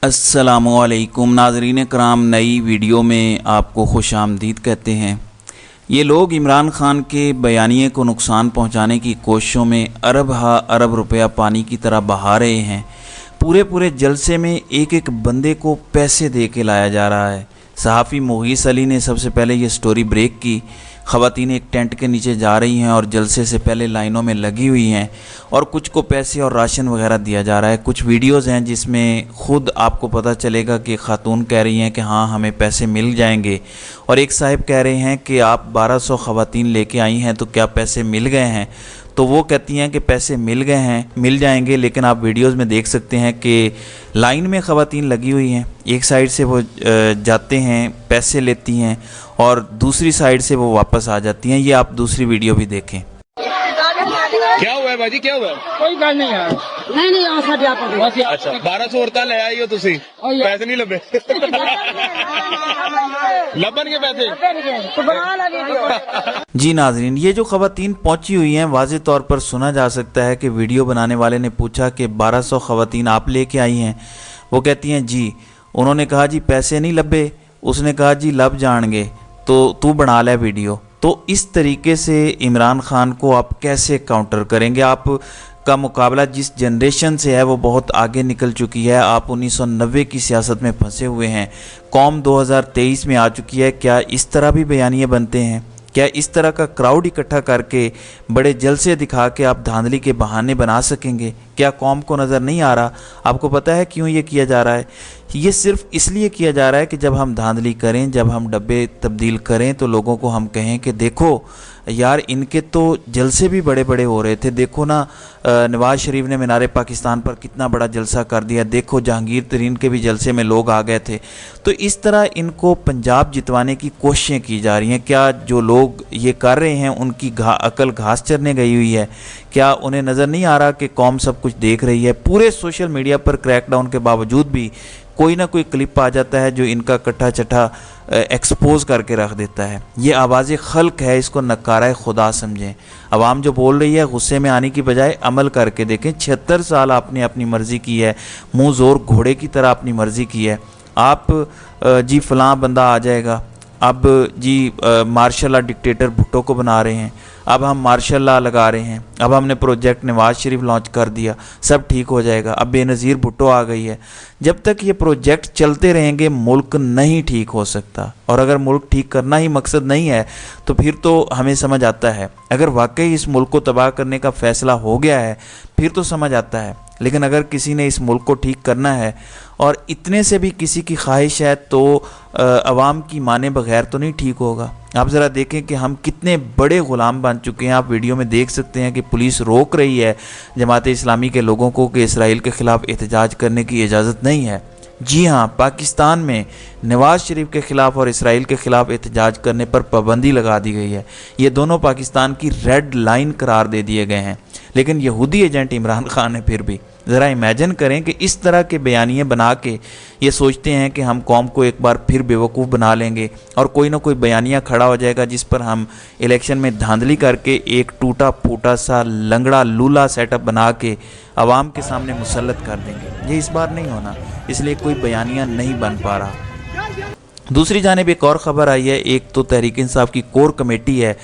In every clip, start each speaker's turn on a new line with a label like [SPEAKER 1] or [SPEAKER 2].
[SPEAKER 1] अस्सलामुअलैकुम नाज़रीन कराम, नई वीडियो में आपको खुश आमदीद कहते हैं। ये लोग इमरान खान के बयानिए को नुकसान पहुंचाने की कोशिशों में अरब अरब रुपया पानी की तरह बहा रहे हैं। पूरे जलसे में एक एक बंदे को पैसे दे के लाया जा रहा है। सहाफ़ी मुगीस अली ने सबसे पहले ये स्टोरी ब्रेक की। ख़वातीन एक टेंट के नीचे जा रही हैं और जलसे से पहले लाइनों में लगी हुई हैं और कुछ को पैसे और राशन वगैरह दिया जा रहा है। कुछ वीडियोज़ हैं जिसमें ख़ुद आपको पता चलेगा कि ख़ातून कह रही हैं कि हाँ हमें पैसे मिल जाएंगे, और एक साहिब कह रहे हैं कि आप 1200 ख़वातीन लेके आई हैं तो क्या पैसे मिल गए हैं। तो वो कहती हैं कि पैसे मिल गए हैं, मिल जाएंगे, लेकिन आप वीडियोज़ में देख सकते हैं कि लाइन में ख़वातीन लगी हुई हैं। एक साइड से वो जाते हैं, पैसे लेती हैं और दूसरी साइड से वो वापस आ जाती हैं। ये आप दूसरी वीडियो भी देखें।
[SPEAKER 2] क्या हुआ है बाजी, क्या हुआ है?
[SPEAKER 3] कोई गल नहीं है। नहीं आ साडे आप
[SPEAKER 2] अच्छा 1200 औरतां ले आई हो तुसी, पैसे नहीं लभे? लभन के पैसे
[SPEAKER 1] जी नाजरीन, ये जो ख़वातीन पहुंची हुई हैं, वाज़े तौर पर सुना जा सकता है कि वीडियो बनाने वाले ने पूछा कि 1200 ख़वातीन आप लेके आई हैं। वो कहती हैं जी। उन्होंने कहा जी पैसे नहीं लभे। उसने कहा जी लब जाएंगे तो तू बना ले वीडियो। तो इस तरीके से इमरान खान को आप कैसे काउंटर करेंगे? आप का मुकाबला जिस जनरेशन से है वो बहुत आगे निकल चुकी है। आप 1990 की सियासत में फंसे हुए हैं। कौम 2023 में आ चुकी है। क्या इस तरह भी बयानिए बनते हैं? क्या इस तरह का क्राउड इकट्ठा करके बड़े जलसे दिखा के आप धांधली के बहाने बना सकेंगे? क्या कौम को नज़र नहीं आ रहा? आपको पता है क्यों ये किया जा रहा है? ये सिर्फ इसलिए किया जा रहा है कि जब हम धांधली करें, जब हम डब्बे तब्दील करें तो लोगों को हम कहें कि देखो यार इनके तो जलसे भी बड़े बड़े हो रहे थे। देखो ना, नवाज़ शरीफ ने मीनार पाकिस्तान पर कितना बड़ा जलसा कर दिया। देखो जहांगीर तरीन के भी जलसे में लोग आ गए थे। तो इस तरह इनको पंजाब जितवाने की कोशिशें की जा रही हैं। क्या जो लोग ये कर रहे हैं उनकी अकल घास चरने गई हुई है? क्या उन्हें नज़र नहीं आ रहा कि कौम सब कुछ देख रही है? पूरे सोशल मीडिया पर क्रैकडाउन के बावजूद भी कोई ना कोई क्लिप आ जाता है जो इनका कट्ठा चट्ठा एक्सपोज करके रख देता है। ये आवाज़ खल्क है, इसको नकारा खुदा समझें। आवाम जो बोल रही है गुस्से में आने की बजाय अमल करके देखें। 76 साल आपने अपनी मर्ज़ी की है, मुंह ज़ोर घोड़े की तरह अपनी मर्ज़ी की है। आप जी फ़लाँ बंदा आ जाएगा, अब जी मार्शल लॉ डिक्टेटर भुट्टो को बना रहे हैं, अब हम मार्शल लॉ लगा रहे हैं, अब हमने प्रोजेक्ट नवाज़ शरीफ लॉन्च कर दिया, सब ठीक हो जाएगा, अब बेनज़ीर भुट्टो आ गई है। जब तक ये प्रोजेक्ट चलते रहेंगे मुल्क नहीं ठीक हो सकता। और अगर मुल्क ठीक करना ही मकसद नहीं है तो फिर तो हमें समझ आता है, अगर वाकई इस मुल्क को तबाह करने का फ़ैसला हो गया है फिर तो समझ आता है। लेकिन अगर किसी ने इस मुल्क को ठीक करना है और इतने से भी किसी की ख्वाहिश है तो अवाम की माने बगैर तो नहीं ठीक होगा। आप ज़रा देखें कि हम कितने बड़े ग़ुलाम बन चुके हैं। आप वीडियो में देख सकते हैं कि पुलिस रोक रही है जमात इस्लामी के लोगों को कि इसराइल के ख़िलाफ़ एहतजाज करने की इजाज़त नहीं है। जी हाँ, पाकिस्तान में नवाज़ शरीफ के ख़िलाफ़ और इसराइल के ख़िलाफ़ एहतजाज करने पर पाबंदी लगा दी गई है। ये दोनों पाकिस्तान की रेड लाइन करार दे दिए गए हैं। लेकिन यहूदी एजेंट इमरान खान है। फिर भी ज़रा इमेजिन करें कि इस तरह के बयानिए बना के ये सोचते हैं कि हम कौम को एक बार फिर बेवकूफ़ बना लेंगे और कोई ना कोई बयानिया खड़ा हो जाएगा जिस पर हम इलेक्शन में धांधली करके एक टूटा फूटा सा लंगड़ा लूला सेटअप बना के आवाम के सामने मुसल्लत कर देंगे। ये इस बार नहीं होना, इसलिए कोई बयानिया नहीं बन पा रहा। दूसरी जानिब एक और ख़बर आई है। एक तो तहरीक इंसाफ की कोर कमेटी है,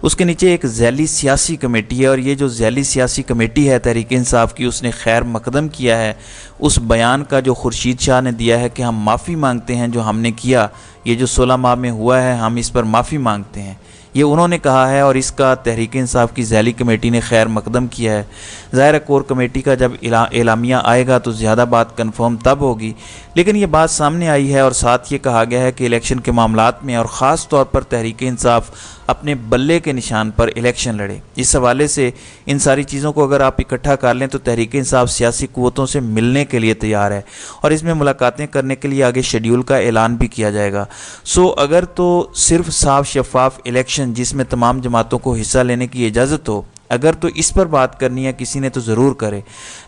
[SPEAKER 1] उसके नीचे एक झैली सियासी कमेटी है, और ये जो झैली सियासी कमेटी है तहरीक इंसाफ की, उसने खैर मकदम किया है उस बयान का जो खुर्शीद शाह ने दिया है कि हम माफ़ी मांगते हैं जो हमने किया, ये जो 16 माह में हुआ है हम इस पर माफ़ी मांगते हैं। ये उन्होंने कहा है और इसका तहरीक इंसाफ की झैली कमेटी ने खैर मकदम किया है। ज़ाहिर कोर कमेटी का जब एलामिया आएगा तो ज़्यादा बात कंफर्म तब होगी, लेकिन ये बात सामने आई है और साथ ये कहा गया है कि इलेक्शन के मामलात में और ख़ास तौर पर तहरीक इंसाफ अपने बल्ले के निशान पर इलेक्शन लड़े। इस हवाले से इन सारी चीज़ों को अगर आप इकट्ठा कर लें तो तहरीक इंसाफ सियासी क़ुव्वतों से मिलने के लिए तैयार है और इसमें मुलाकातें करने के लिए आगे शेड्यूल का ऐलान भी किया जाएगा। सो अगर तो सिर्फ साफ शफाफ इलेक्शन जिसमें तमाम जमातों को हिस्सा लेने की इजाज़त हो अगर तो इस पर बात करनी है किसी ने तो ज़रूर करे,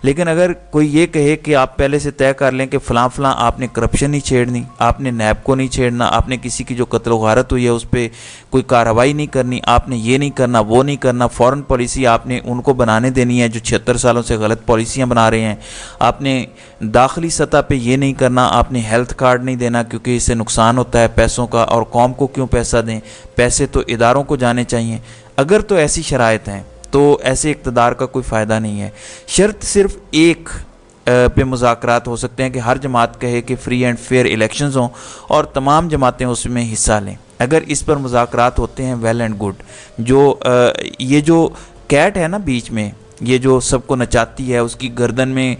[SPEAKER 1] लेकिन अगर कोई ये कहे कि आप पहले से तय कर लें कि फ़लाँ फ़लाँ आपने करप्शन नहीं छेड़नी, आपने नैब को नहीं छेड़ना, आपने किसी की जो कत्ल गारत हुई है उस पर कोई कार्रवाई नहीं करनी, आपने ये नहीं करना, वो नहीं करना, फ़ॉरेन पॉलिसी आपने उनको बनाने देनी है जो 76 सालों से गलत पॉलिसियाँ बना रहे हैं, आपने दाखिली सतह पे ये नहीं करना, आपने हेल्थ कार्ड नहीं देना क्योंकि इससे नुकसान होता है पैसों का, और कौम को क्यों पैसा दें, पैसे तो इदारों को जाने चाहिए। अगर तो ऐसी शराइत हैं तो ऐसे इक़्तिदार का कोई फ़ायदा नहीं है। शर्त सिर्फ एक पे मुज़ाकरात हो सकते हैं कि हर जमात कहे कि फ्री एंड फेयर इलेक्शंस हों और तमाम जमातें उसमें हिस्सा लें। अगर इस पर मुज़ाकरात होते हैं वेल एंड गुड। जो ये जो कैट है ना बीच में, ये जो सबको नचाती है, उसकी गर्दन में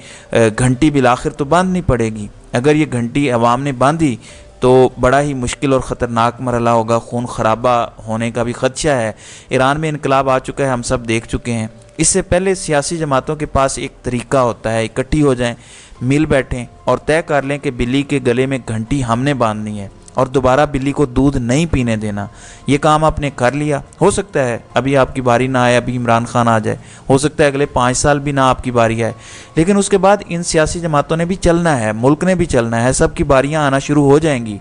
[SPEAKER 1] घंटी बिलाखिर तो बांधनी पड़ेगी। अगर ये घंटी अवाम ने बांधी तो बड़ा ही मुश्किल और ख़तरनाक मरहला होगा, खून खराबा होने का भी ख़दशा है। ईरान में इनकलाब आ चुका है, हम सब देख चुके हैं। इससे पहले सियासी जमातों के पास एक तरीका होता है, इकट्ठी हो जाएं, मिल बैठें और तय कर लें कि बिल्ली के गले में घंटी हमने बांधनी है और दोबारा बिल्ली को दूध नहीं पीने देना। ये काम आपने कर लिया, हो सकता है अभी आपकी बारी ना आए, अभी इमरान खान आ जाए, हो सकता है अगले 5 साल भी ना आपकी बारी आए, लेकिन उसके बाद इन सियासी जमातों ने भी चलना है, मुल्क ने भी चलना है, सबकी बारियां आना शुरू हो जाएंगी।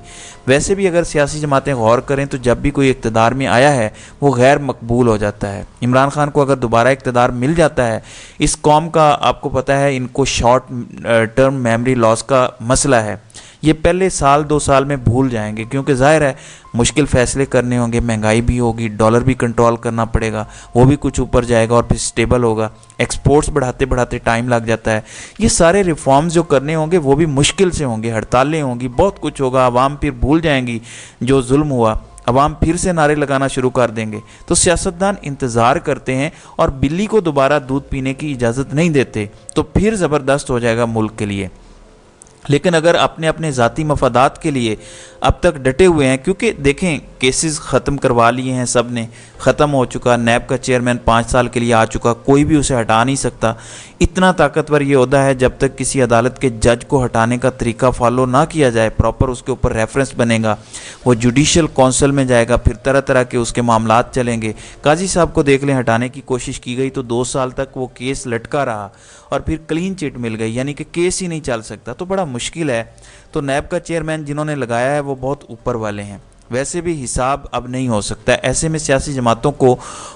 [SPEAKER 1] वैसे भी अगर सियासी जमातें गौर करें तो जब भी कोई इक़्तिदार में आया है वो गैर मकबूल हो जाता है। इमरान खान को अगर दोबारा इक़्तिदार मिल जाता है, इस कौम का आपको पता है इनको शॉर्ट टर्म मेमोरी लॉस का मसला है, ये पहले साल 2 साल में भूल जाएंगे क्योंकि जाहिर है मुश्किल फ़ैसले करने होंगे, महंगाई भी होगी, डॉलर भी कंट्रोल करना पड़ेगा, वो भी कुछ ऊपर जाएगा और फिर स्टेबल होगा, एक्सपोर्ट्स बढ़ाते बढ़ाते टाइम लग जाता है। ये सारे रिफॉर्म्स जो करने होंगे वो भी मुश्किल से होंगे, हड़तालें होंगी, बहुत कुछ होगा, आवाम फिर भूल जाएंगी जो जुल्म हुआ, अवाम फिर से नारे लगाना शुरू कर देंगे। तो सियासतदान इंतज़ार करते हैं और बिल्ली को दोबारा दूध पीने की इजाज़त नहीं देते, तो फिर ज़बरदस्त हो जाएगा मुल्क के लिए। लेकिन अगर अपने अपने ज़ाती मफादात के लिए अब तक डटे हुए हैं, क्योंकि देखें केसेस ख़त्म करवा लिए हैं, सब ने ख़त्म हो चुका, नैब का चेयरमैन 5 साल के लिए आ चुका, कोई भी उसे हटा नहीं सकता। इतना ताकतवर ये ओहदा है, जब तक किसी अदालत के जज को हटाने का तरीका फॉलो ना किया जाए, प्रॉपर उसके ऊपर रेफरेंस बनेगा, वो जुडिशल काउंसिल में जाएगा, फिर तरह तरह के उसके मामलात चलेंगे। काजी साहब को देख लें, हटाने की कोशिश की गई तो 2 साल तक वो केस लटका रहा और फिर क्लीन चिट मिल गई, यानी कि केस ही नहीं चल सकता, तो बड़ा मुश्किल है। तो नैब का चेयरमैन जिन्होंने लगाया है वो बहुत ऊपर वाले हैं, वैसे भी हिसाब अब नहीं हो सकता। ऐसे में सियासी जमातों को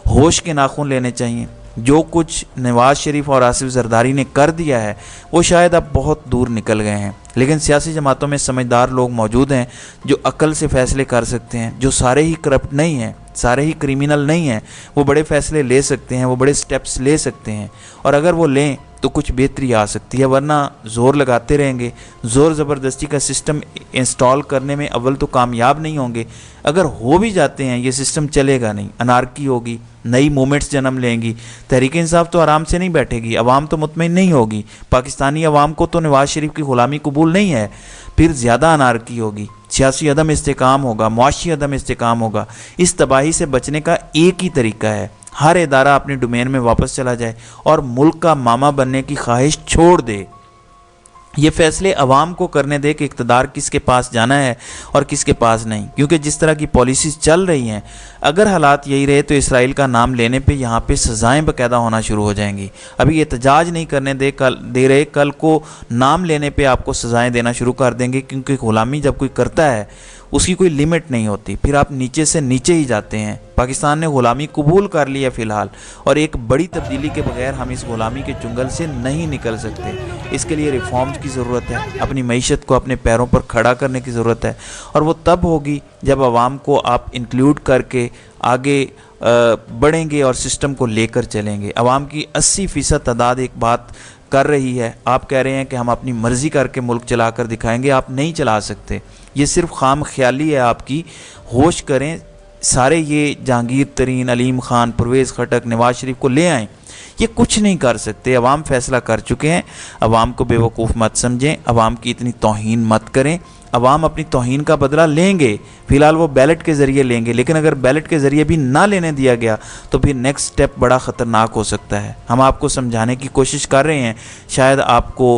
[SPEAKER 1] होश के नाखून लेने चाहिए। जो कुछ नवाज शरीफ और आसिफ जरदारी ने कर दिया है वो शायद अब बहुत दूर निकल गए हैं, लेकिन सियासी जमातों में समझदार लोग मौजूद हैं जो अकल से फ़ैसले कर सकते हैं, जो सारे ही करप्ट नहीं हैं, सारे ही क्रिमिनल नहीं हैं, वो बड़े फ़ैसले ले सकते हैं, वो बड़े स्टेप्स ले सकते हैं, और अगर वो लें तो कुछ बेहतरी आ सकती है। वरना ज़ोर लगाते रहेंगे, ज़ोर ज़बरदस्ती का सिस्टम इंस्टॉल करने में अव्वल तो कामयाब नहीं होंगे, अगर हो भी जाते हैं ये सिस्टम चलेगा नहीं, अनारकी होगी, नई मूवमेंट्स जन्म लेंगी, तहरीक इंसाफ तो आराम से नहीं बैठेगी, अवाम तो मुतमईन नहीं होगी, पाकिस्तानी अवाम को तो नवाज शरीफ की ग़ुलामी कबूल नहीं है, फिर ज़्यादा अनारकी होगी, सियासी अदम इस्तेकाम होगा, मुआशी अदम इस्तेकाम होगा। इस तबाही से बचने का एक ही तरीका है, हर इदारा अपने डोमेन में वापस चला जाए और मुल्क का मामा बनने की ख्वाहिश छोड़ दे। ये फैसले अवाम को करने दे कि इक़्तिदार किसके पास जाना है और किसके पास नहीं, क्योंकि जिस तरह की पॉलिसीज़ चल रही हैं, अगर हालात यही रहे तो इसराइल का नाम लेने पे यहाँ पे सज़ाएँ बाकायदा होना शुरू हो जाएंगी। अभी एहतजाज नहीं करने दे रहे, कल को नाम लेने पे आपको सज़ाएँ देना शुरू कर देंगे, क्योंकि ग़ुलामी जब कोई करता है उसकी कोई लिमिट नहीं होती, फिर आप नीचे से नीचे ही जाते हैं। पाकिस्तान ने ग़ुलामी कबूल कर लिया फ़िलहाल, और एक बड़ी तब्दीली के बगैर हम इस ग़ुलामी के चुंगल से नहीं निकल सकते। इसके लिए रिफॉर्म्स की ज़रूरत है, अपनी मईशत को अपने पैरों पर खड़ा करने की ज़रूरत है, और वो तब होगी जब आवाम को आप इंक्लूड करके आगे बढ़ेंगे और सिस्टम को लेकर चलेंगे। आवाम की 80% तादाद एक बात कर रही है, आप कह रहे हैं कि हम अपनी मर्ज़ी करके मुल्क चला कर दिखाएंगे, आप नहीं चला सकते, ये सिर्फ खाम ख्याली है आपकी। होश करें, सारे ये जहांगीर तरीन, अलीम खान, परवेज़ खटक, नवाज शरीफ को ले आएँ, ये कुछ नहीं कर सकते। अवाम फैसला कर चुके हैं, अवाम को बेवकूफ़ मत समझें, अवाम की इतनी तौहीन मत करें, अवाम अपनी तौहीन का बदला लेंगे, फ़िलहाल वो बैलेट के ज़रिए लेंगे, लेकिन अगर बैलेट के ज़रिए भी ना लेने दिया गया तो फिर नेक्स्ट स्टेप बड़ा ख़तरनाक हो सकता है। हम आपको समझाने की कोशिश कर रहे हैं, शायद आपको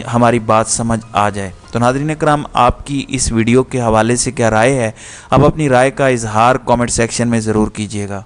[SPEAKER 1] हमारी बात समझ आ जाए। तो नाज़रीन इकराम, आपकी इस वीडियो के हवाले से क्या राय है, अब अपनी राय का इजहार कमेंट सेक्शन में ज़रूर कीजिएगा।